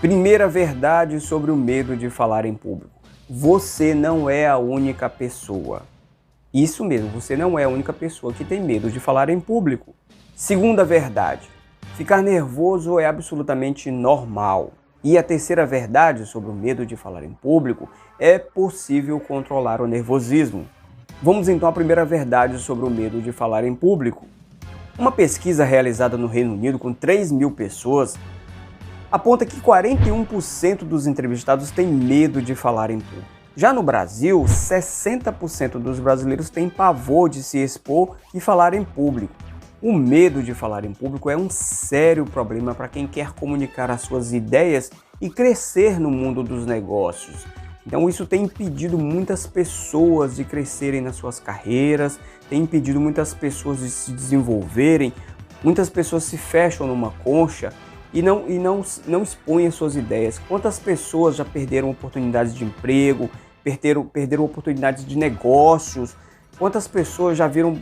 Primeira verdade sobre o medo de falar em público. Você não é a única pessoa. Isso mesmo, você não é a única pessoa que tem medo de falar em público. Segunda verdade. Ficar nervoso é absolutamente normal. E a terceira verdade sobre o medo de falar em público é possível controlar o nervosismo. Vamos então à primeira verdade sobre o medo de falar em público. Uma pesquisa realizada no Reino Unido com 3.000 pessoas aponta que 41% dos entrevistados têm medo de falar em público. Já no Brasil, 60% dos brasileiros têm pavor de se expor e falar em público. O medo de falar em público é um sério problema para quem quer comunicar as suas ideias e crescer no mundo dos negócios. Então isso tem impedido muitas pessoas de crescerem nas suas carreiras, tem impedido muitas pessoas de se desenvolverem, muitas pessoas se fecham numa concha e não expõem as suas ideias. Quantas pessoas já perderam oportunidades de emprego, perderam oportunidades de negócios? Quantas pessoas já viram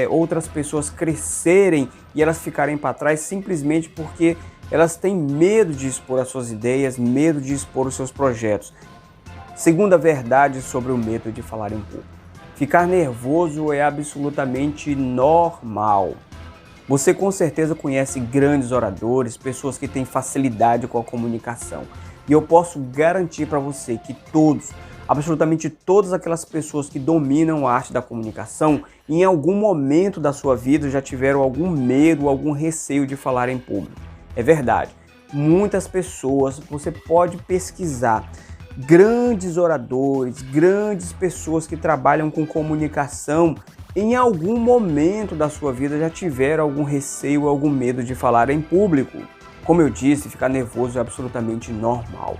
outras pessoas crescerem e elas ficarem para trás simplesmente porque elas têm medo de expor as suas ideias, medo de expor os seus projetos? Segunda verdade sobre o medo de falar em público. Ficar nervoso é absolutamente normal. Você com certeza conhece grandes oradores, pessoas que têm facilidade com a comunicação. E eu posso garantir para você que absolutamente todas aquelas pessoas que dominam a arte da comunicação, em algum momento da sua vida já tiveram algum medo, algum receio de falar em público. É verdade. Muitas pessoas, você pode pesquisar, grandes oradores, grandes pessoas que trabalham com comunicação, em algum momento da sua vida já tiveram algum receio, algum medo de falar em público. Como eu disse, ficar nervoso é absolutamente normal.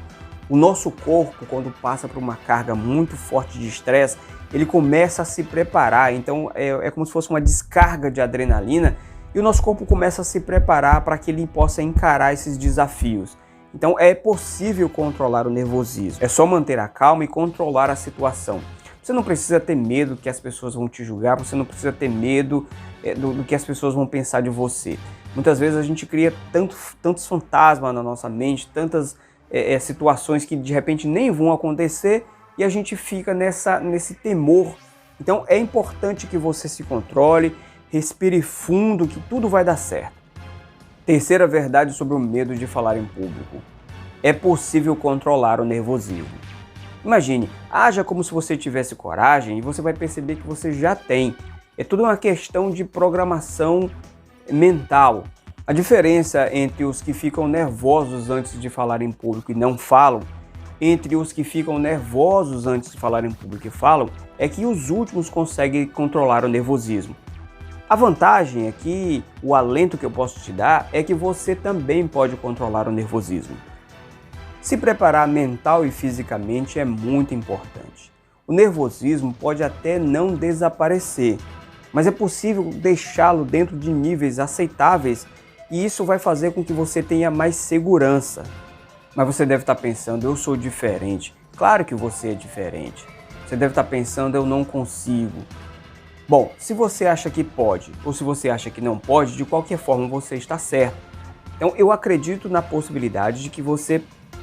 O nosso corpo, quando passa por uma carga muito forte de estresse, ele começa a se preparar. Então é como se fosse uma descarga de adrenalina e o nosso corpo começa a se preparar para que ele possa encarar esses desafios. Então é possível controlar o nervosismo. É só manter a calma e controlar a situação. Você não precisa ter medo que as pessoas vão te julgar, você não precisa ter medo do que as pessoas vão pensar de você. Muitas vezes a gente cria tantos fantasmas na nossa mente, tantas situações que de repente nem vão acontecer e a gente fica nesse temor. Então é importante que você se controle, respire fundo, que tudo vai dar certo. Terceira verdade sobre o medo de falar em público. É possível controlar o nervosismo. Imagine, haja como se você tivesse coragem e você vai perceber que você já tem. É tudo uma questão de programação mental. A diferença entre os que ficam nervosos antes de falar em público e não falam, entre os que ficam nervosos antes de falar em público e falam, é que os últimos conseguem controlar o nervosismo. A vantagem é que o alento que eu posso te dar é que você também pode controlar o nervosismo. Se preparar mental e fisicamente é muito importante. O nervosismo pode até não desaparecer, mas é possível deixá-lo dentro de níveis aceitáveis e isso vai fazer com que você tenha mais segurança. Mas você deve estar pensando, eu sou diferente. Claro que você é diferente. Você deve estar pensando, eu não consigo. Bom, se você acha que pode ou se você acha que não pode, de qualquer forma você está certo. Então eu acredito na possibilidade de que você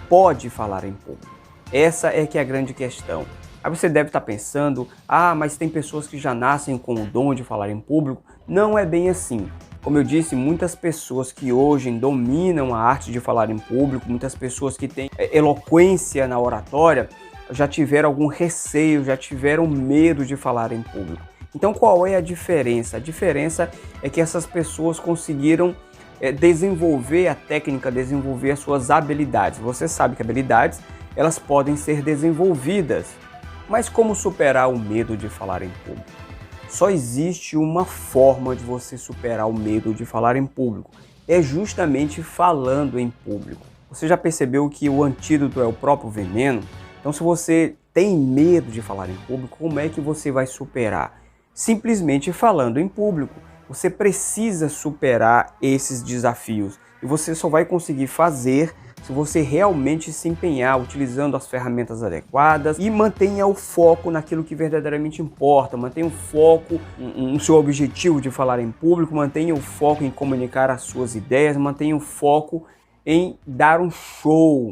pode falar em público. Essa é que é a grande questão. Aí você deve estar pensando, mas tem pessoas que já nascem com o dom de falar em público. Não é bem assim. Como eu disse, muitas pessoas que hoje dominam a arte de falar em público, muitas pessoas que têm eloquência na oratória, já tiveram algum receio, já tiveram medo de falar em público. Então qual é a diferença? A diferença é que essas pessoas conseguiram desenvolver a técnica, desenvolver as suas habilidades. Você sabe que habilidades, elas podem ser desenvolvidas. Mas como superar o medo de falar em público? Só existe uma forma de você superar o medo de falar em público. É justamente falando em público. Você já percebeu que o antídoto é o próprio veneno? Então se você tem medo de falar em público, como é que você vai superar? Simplesmente falando em público. Você precisa superar esses desafios e você só vai conseguir fazer se você realmente se empenhar utilizando as ferramentas adequadas e mantenha o foco naquilo que verdadeiramente importa, mantenha o foco no seu objetivo de falar em público, mantenha o foco em comunicar as suas ideias, mantenha o foco em dar um show.